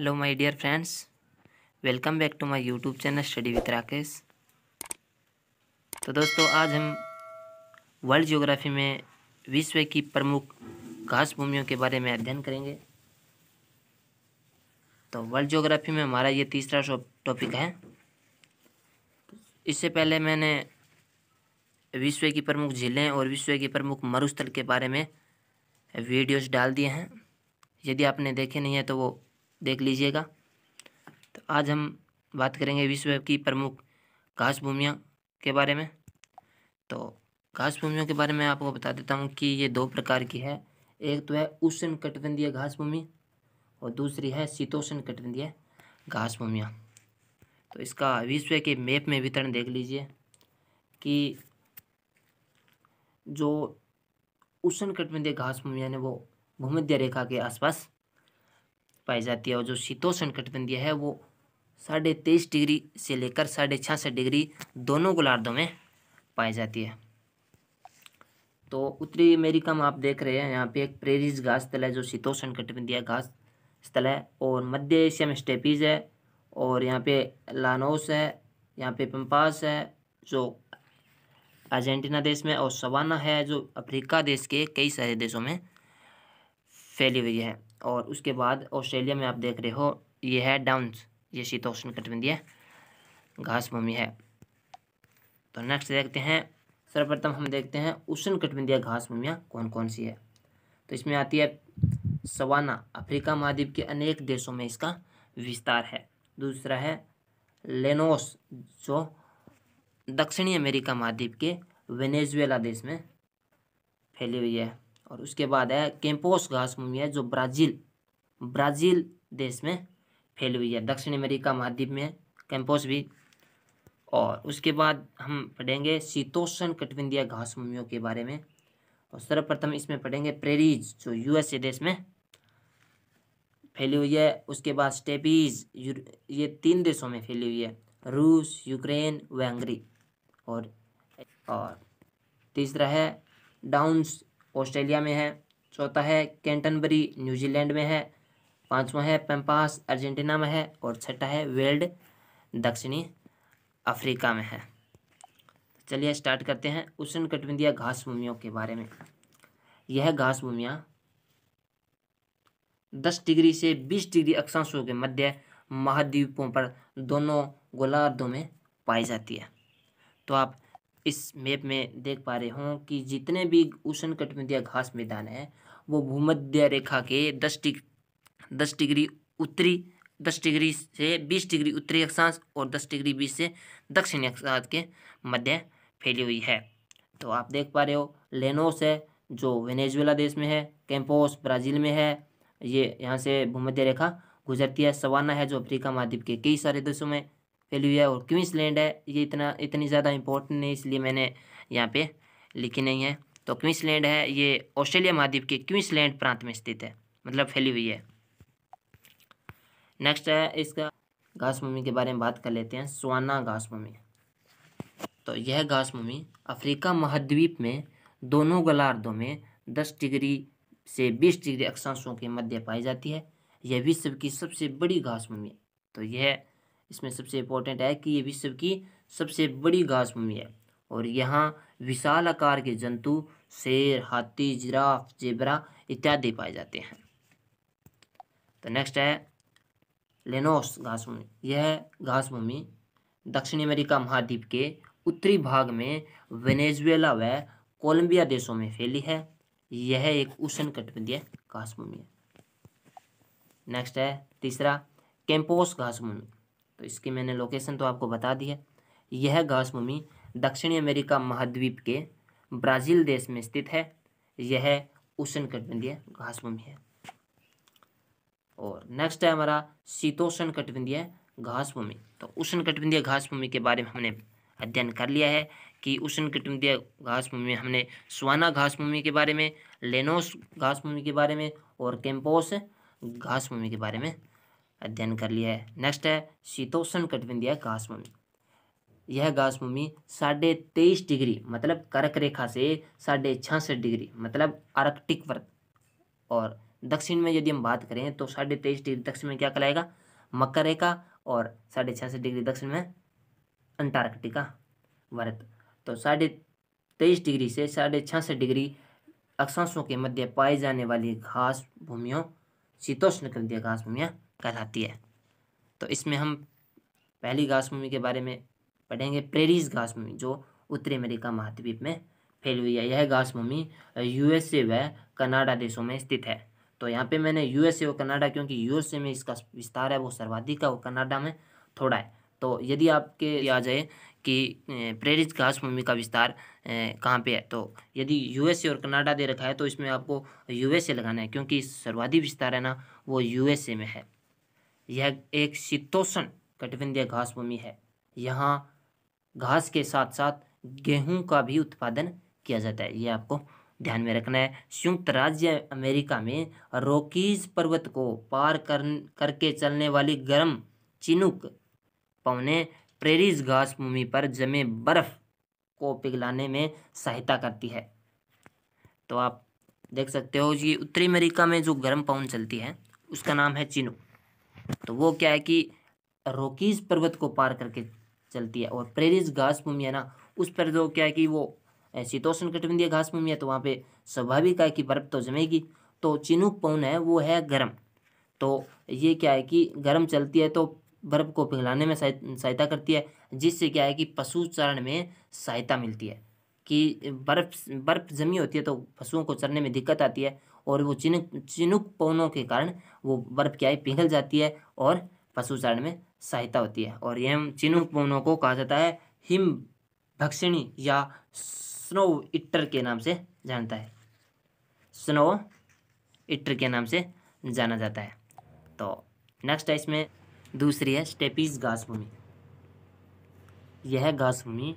Hello my dear friends, welcome back to my YouTube channel study with Rakesh. तो दोस्तों, आज हम वर्ल्ड ज्योग्राफी में विश्व की प्रमुख घास भूमियों के बारे में अध्ययन करेंगे। तो वर्ल्ड ज्योग्राफी में हमारा ये तीसरा टॉपिक है। इससे पहले मैंने विश्व की प्रमुख झीलें और विश्व के प्रमुख मरुस्थल के बारे में वीडियोस डाल दिए हैं। यदि आपने देखे नहीं है तो वो देख लीजिएगा। तो आज हम बात करेंगे विश्व की प्रमुख घास भूमियाँ के बारे में। तो घास भूमियों के बारे में आपको बता देता हूँ कि ये दो प्रकार की है। एक तो है उष्णकटिबंधीय घास भूमि और दूसरी है शीतोष्णकटिबंधीय घास भूमियाँ। तो इसका विश्व के मैप में वितरण देख लीजिए कि जो उष्णकटिबंधीय घास भूमियाँ ने वो भूमध्य रेखा के आसपास पाई जाती है और जो शीतोष्णकटिबंधीय है वो 23.5 डिग्री से लेकर 66.5 डिग्री दोनों गोलार्धों में पाई जाती है। तो उत्तरी अमेरिका में आप देख रहे हैं यहाँ पे एक प्रेरीज घास स्थल है जो शीतोष्णकटिबंधीय घास स्थल है, और मध्य एशिया में स्टेपीज है, और यहाँ पे लानोस है, यहाँ पे पंपास है जो अर्जेंटीना देश में, और सवाना है जो अफ्रीका देश के कई सारे देशों में फैली हुई है। और उसके बाद ऑस्ट्रेलिया में आप देख रहे हो ये है डाउन्स, ये शीतोष्णकटिबंधीय घास भूमि है। तो नेक्स्ट देखते हैं, सर्वप्रथम हम देखते हैं उष्णकटिबंधीय घास भूमियाँ कौन कौन सी है। तो इसमें आती है सवाना, अफ्रीका महाद्वीप के अनेक देशों में इसका विस्तार है। दूसरा है लेनोस जो दक्षिणी अमेरिका महाद्वीप के वेनेजुएला देश में फैली हुई है। और उसके बाद है कैंपोस घास भूमि है जो ब्राज़ील देश में फैली हुई है। दक्षिण अमेरिका महाद्वीप में कैंपोस भी। और उसके बाद हम पढ़ेंगे शीतोष्णकटिबंधीय घास भूमियों के बारे में। और सर्वप्रथम इसमें पढ़ेंगे प्रेरीज जो यूएसए देश में फैली हुई है। उसके बाद स्टेपीज, ये 3 देशों में फैली हुई है, रूस, यूक्रेन व हंगरी। और तीसरा है डाउन्स, ऑस्ट्रेलिया में है। चौथा है कैंटनबरी, न्यूजीलैंड में है। पांचवा है पेम्पास, अर्जेंटीना में है। और छठा है वेल्ड, दक्षिणी अफ्रीका में है। चलिए स्टार्ट करते हैं उष्णकटिबंधीय घास भूमियों के बारे में। यह घास भूमियाँ 10 डिग्री से 20 डिग्री अक्षांशों के मध्य महाद्वीपों पर दोनों गोलार्धों में पाई जाती है। तो आप इस मैप में देख पा रहे हों कि जितने भी उष्णकटिबंधीय घास मैदान हैं वो भूमध्य रेखा के 10 डिग्री उत्तरी, 10 डिग्री से 20 डिग्री उत्तरी अक्षांश और 10 डिग्री 20 से दक्षिणी अक्षांश के मध्य फैली हुई है। तो आप देख पा रहे हो लेनोस है जो वेनेजुएला देश में है, कैंपोस ब्राज़ील में है, ये यहाँ से भूमध्य रेखा गुजरती है। सवाना है जो अफ्रीका महाद्वीप के कई सारे देशों में फैली हुई है। और क्वींसलैंड है, ये इतनी ज़्यादा इंपॉर्टेंट नहीं इसलिए मैंने यहाँ पे लिखी नहीं है। तो क्वींसलैंड है, ये ऑस्ट्रेलिया महाद्वीप के क्वींसलैंड प्रांत में स्थित है, मतलब फैली हुई है। नेक्स्ट है इसका घास भूमि के बारे में बात कर लेते हैं, सवाना घास भूमि। तो यह घास भूमि अफ्रीका महाद्वीप में दोनों गोलार्धों में 10 डिग्री से 20 डिग्री अक्षांशों के मध्य पाई जाती है। यह विश्व की सबसे बड़ी घास भूमि है। तो यह इसमें सबसे इम्पोर्टेंट है कि ये विश्व की सबसे बड़ी घास भूमि है और यहाँ विशाल आकार के जंतु शेर, हाथी, जिराफ, जेब्रा इत्यादि पाए जाते हैं। तो नेक्स्ट है लेनोस घास भूमि। यह घास भूमि दक्षिणी अमेरिका महाद्वीप के उत्तरी भाग में वेनेजुएला व कोलंबिया देशों में फैली है। यह एक उष्णकटिबंधीय घास भूमि है। नेक्स्ट है तीसरा कैंपोस घास भूमि। तो इसकी मैंने लोकेशन तो आपको बता दी है। यह घास भूमि दक्षिणी अमेरिका महाद्वीप के ब्राज़ील देश में स्थित है। यह उष्णकटिबंधीय घास भूमि है। और नेक्स्ट है हमारा शीतोष्णकटिबंधीय घास भूमि। तो उष्णकटिबंधीय घास भूमि के बारे में हमने अध्ययन कर लिया है कि उष्णकटिबंधीय घास भूमि में हमने सवाना घास भूमि के बारे में, लेनोस घास भूमि के बारे में और कैंपोस घास भूमि के बारे में अध्ययन कर लिया है। नेक्स्ट है शीतोष्णकटिबंधीय घास भूमि। यह घास भूमि 23.5 डिग्री मतलब कर्क रेखा से 66.5 डिग्री मतलब आर्कटिक व्रत और दक्षिण में यदि हम बात करें तो 23.5 डिग्री दक्षिण में क्या कहलाएगा, मकर रेखा, और 66.5 डिग्री दक्षिण में अंटार्कटिका भारत। तो 23.5 डिग्री से 66.5 डिग्री अक्षांशों के मध्य पाई जाने वाली घास भूमियों शीतोष्णकटिबंधीय घास भूमियाँ कहलाती है। तो इसमें हम पहली घास भूमि के बारे में पढ़ेंगे, प्रेरीज घास भूमि, जो उत्तरी अमेरिका महाद्वीप में फैली हुई है। यह घास भूमि यूएसए व कनाडा देशों में स्थित है। तो यहाँ पे मैंने यूएसए और कनाडा, क्योंकि यूएसए में इसका विस्तार है वो सर्वाधिक है और कनाडा में थोड़ा है। तो यदि आपके आ जाए कि प्रेरित घास भूमि का विस्तार कहाँ पे है, तो यदि यूएसए और कनाडा दे रखा है तो इसमें आपको यूएसए लगाना है, क्योंकि सर्वाधिक विस्तार है ना वो यूएसए में है। यह एक शीतोष्ण कटिबंधीय घास भूमि है। यहाँ घास के साथ साथ गेहूं का भी उत्पादन किया जाता है, ये आपको ध्यान में रखना है। संयुक्त राज्य अमेरिका में रॉकीज पर्वत को पार करके चलने वाली गर्म चिनुक पवनें प्रेरीज घास भूमि पर जमे बर्फ को पिघलाने में सहायता करती है। तो आप देख सकते हो कि उत्तरी अमेरिका में जो गर्म पवन चलती है उसका नाम है चिनुक। तो वो क्या है कि रॉकीज पर्वत को पार करके चलती है, और प्रेरीज घास भूमि है ना उस पर जो क्या है कि वो शीतोष्ण कटिबंधीय घास भूमि है, तो वहाँ पे स्वाभाविक है कि बर्फ तो जमेगी। तो चिनुक पवन है वो है गर्म, तो ये क्या है कि गर्म चलती है तो बर्फ को पिघलाने में सहायता करती है, जिससे क्या है कि पशु चरण में सहायता मिलती है। कि बर्फ जमी होती है तो पशुओं को चरने में दिक्कत आती है, और वो चिनुक पवनों के कारण वो बर्फ क्या है पिघल जाती है और पशु चरण में सहायता होती है। और यह चिनुक पवनों को कहा जाता है हिम भक्षिणी या स्नो इटर के नाम से जानता है, स्नो इटर के नाम से जाना जाता है। तो नेक्स्ट है इसमें दूसरी है स्टेपीज घास भूमि। यह घास भूमि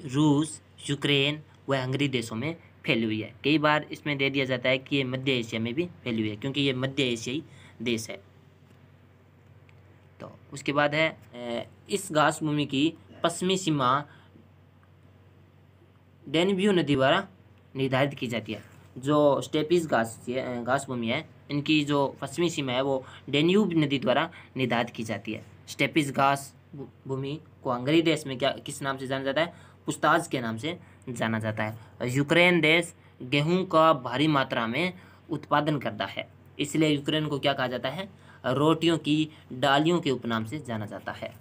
रूस, यूक्रेन व हंगरी देशों में फैली हुई है। कई बार इसमें दे दिया जाता है कि ये मध्य एशिया में भी फैली हुई है, क्योंकि ये मध्य एशियाई देश है। तो उसके बाद है इस घास भूमि की पश्चिमी सीमा डेन्यूब नदी द्वारा निर्धारित की जाती है। जो स्टेपीज घास भूमि है इनकी जो पश्चिमी सीमा है वो डेन्यूब नदी द्वारा निर्धारित की जाती है। स्टेपीज घास भूमि को हंगरी देश में क्या किस नाम से जाना जाता है, पुस्ताज के नाम से जाना जाता है। यूक्रेन देश गेहूं का भारी मात्रा में उत्पादन करता है, इसलिए यूक्रेन को क्या कहा जाता है, रोटियों की डालियों के उपनाम से जाना जाता है।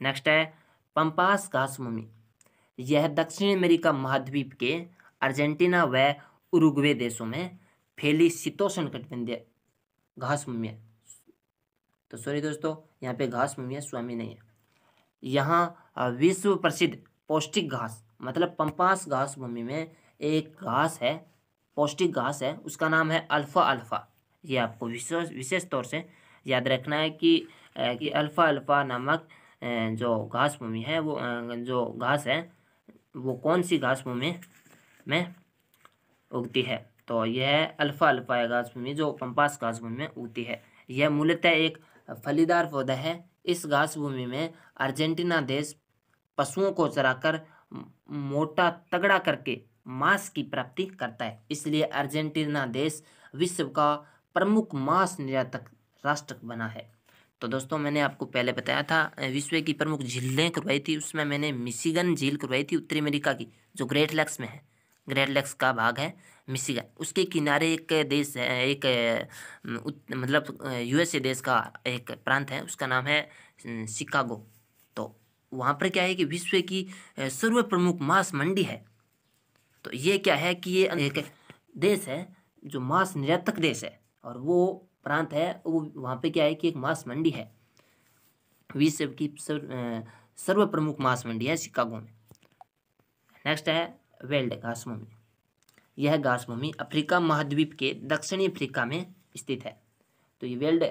नेक्स्ट है पंपास घास भूमि। यह दक्षिण अमेरिका महाद्वीप के अर्जेंटीना व उरुग्वे देशों में फैली शीतोष्ण कटिबंधीय घास भूमि है। तो सॉरी दोस्तों, यहाँ पे घास भूमि है, स्वामी नहीं है। यहाँ विश्व प्रसिद्ध पौष्टिक घास, मतलब पंपास घास भूमि में एक घास है, पौष्टिक घास है, उसका नाम है अल्फा अल्फा। ये आपको विशेष तौर से याद रखना है कि अल्फा अल्फा नामक जो घास भूमि है वो जो घास है वो कौन सी घास भूमि में उगती है। तो यह अल्फा अल्फा है घास भूमि जो पंपास घास भूमि में उगती है। यह मूलतः एक फलीदार पौधा है। इस घास भूमि में अर्जेंटीना देश पशुओं को चराकर मोटा तगड़ा करके मांस की प्राप्ति करता है, इसलिए अर्जेंटीना देश विश्व का प्रमुख मांस निर्यातक राष्ट्र बना है। तो दोस्तों मैंने आपको पहले बताया था विश्व की प्रमुख झीलें करवाई थी, उसमें मैंने मिशिगन झील करवाई थी उत्तरी अमेरिका की, जो ग्रेट लेक्स में है। ग्रेट लेक्स का भाग है मिशिगन, उसके किनारे एक देश है, एक मतलब यूएसए देश का एक प्रांत है, उसका नाम है शिकागो। तो वहाँ पर क्या है कि विश्व की सर्व प्रमुख मांस मंडी है। तो ये क्या है कि ये एक देश है जो मांस निर्यातक देश है, और वो प्रांत है वो वहाँ पे क्या है कि एक मांस मंडी है, विश्व की सर्व प्रमुख मांस मंडी है शिकागो में। नेक्स्ट है वेल्ड घास भूमि। यह घास भूमि अफ्रीका महाद्वीप के दक्षिणी अफ्रीका में स्थित है। तो ये वेल्ड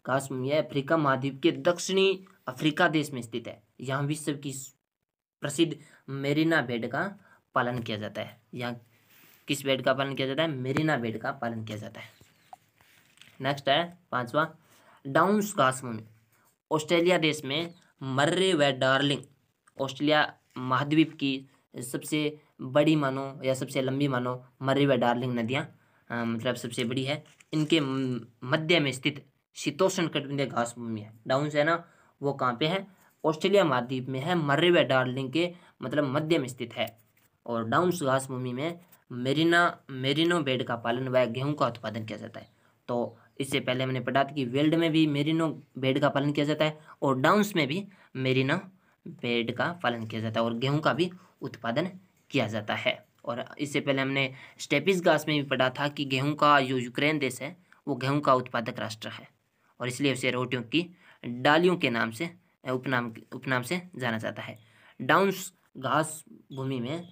घास भूमि है, अफ्रीका महाद्वीप के दक्षिणी अफ्रीका देश में स्थित है। यहाँ विश्व की प्रसिद्ध मेरीना भेड़ का पालन किया जाता है। यहाँ किस भेड़ का पालन किया जाता है, मेरीना भेड़ का पालन किया जाता है। नेक्स्ट है पांचवा डाउन्स घास भूमि। ऑस्ट्रेलिया देश में मर्रे व डार्लिंग, ऑस्ट्रेलिया महाद्वीप की सबसे बड़ी मानो या सबसे लंबी मानो मर्रे व डार्लिंग नदियाँ मतलब सबसे बड़ी है। इनके मध्य में स्थित शीतोष्णकटिबंधीय घास भूमि है। डाउन्स है ना, वो कहाँ पे है? ऑस्ट्रेलिया महाद्वीप में है, मर्रे व डार्लिंग के मतलब मध्य में स्थित है। और डाउन्स घास भूमि में मेरिनो बेड का पालन व गेहूं का उत्पादन किया जाता है। तो इससे पहले हमने पढ़ा था कि वेल्ड में भी मेरिनो बेड का पालन किया जाता है और डाउन्स में भी मेरिनो बेड का पालन किया जाता है और गेहूं का भी उत्पादन किया जाता है। और इससे पहले हमने स्टेपिस घास में भी पढ़ा था कि गेहूं का जो यूक्रेन देश है वो गेहूं का उत्पादक राष्ट्र है और इसलिए उसे रोटियों की डालियों के नाम से उपनाम से जाना जाता है। डाउन्स घास भूमि में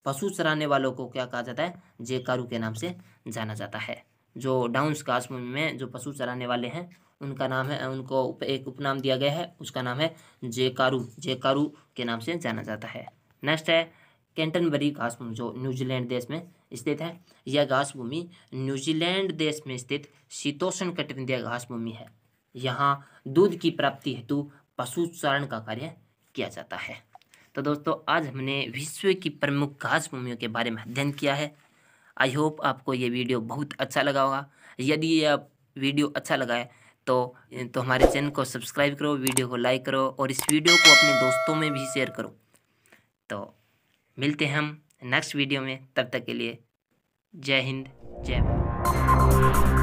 पशु चराने वालों को क्या कहा जाता है? जेकारू के नाम से जाना जाता है। जो डाउन्स घास भूमि में जो पशु चराने वाले हैं उनका नाम है, उनको एक उपनाम दिया गया है, उसका नाम है जेकारू। जेकारू के नाम से जाना जाता है। नेक्स्ट है कैंटरबरी घास भूमि, जो न्यूजीलैंड देश में स्थित है। यह घास भूमि न्यूजीलैंड देश में स्थित शीतोष्णकटिबंधीय घास भूमि है। यहाँ दूध की प्राप्ति हेतु पशु चारण का कार्य किया जाता है। तो दोस्तों आज हमने विश्व की प्रमुख घास भूमियों के बारे में अध्ययन किया है। आई होप आपको ये वीडियो बहुत अच्छा लगा होगा। यदि ये वीडियो अच्छा लगा है तो हमारे चैनल को सब्सक्राइब करो, वीडियो को लाइक करो और इस वीडियो को अपने दोस्तों में भी शेयर करो। तो मिलते हैं हम नेक्स्ट वीडियो में, तब तक के लिए जय हिंद, जय भारत।